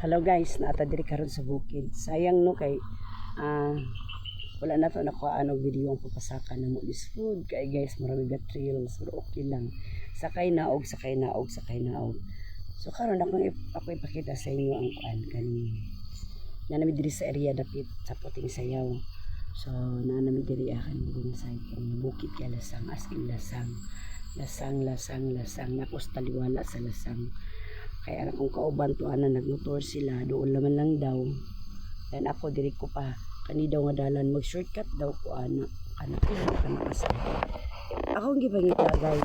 Hello guys, naata diri karon sa bukid. Sayang no kay wala na to nakuha og video ang papasakan ng Mulis Food. Kay guys, marami ga trails, pero okay lang. Sakay naog. So karon ako ipakita sa inyo ang kuan kani. Nanami diri sa area dapit sa Puting Sayaw. So nanami diri akan diri sa kani bukid kay lasang as in lasang. Lasang napos taliwala sa lasang. Kaya akong kauban to ana nagmotor sila doon laman lang daw. Dan ako diri ko pa kani daw nga dalan mag shortcut daw ko ana kana kasi akong gipangita guys.